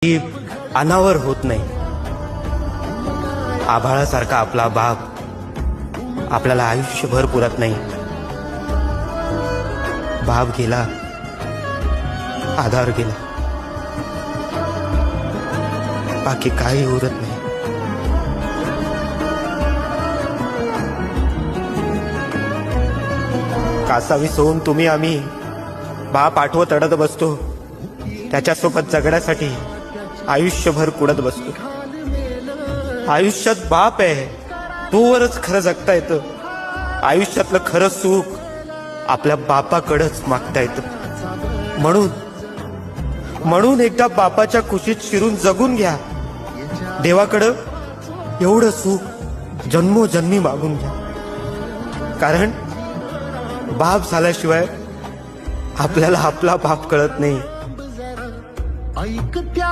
ती अनावर होत नाही. आभाळासारखा आपला बाप आपल्याला आयुष्यभर पुरत नाही. बाप गेला, आधार गेला, बाकी काही उरत नाही. कासावी सोन तुम्ही आम्ही बाप आठवत रडत बसतो. त्याच्यासोबत जगण्यासाठी आयुष्यभर कुडत बसतो. आयुष्यात बाप आहे तोवरच खरं जगता येतं. आयुष्यातलं खरं सुख आपल्या बापाकडंच मागता येतं. म्हणून एकदा बापाच्या कुशीत शिरून जगून घ्या. देवाकडं एवढं सुख जन्मोजन्मी मागून घ्या. कारण बाप झाल्याशिवाय आपल्याला आपला बाप कळत नाही.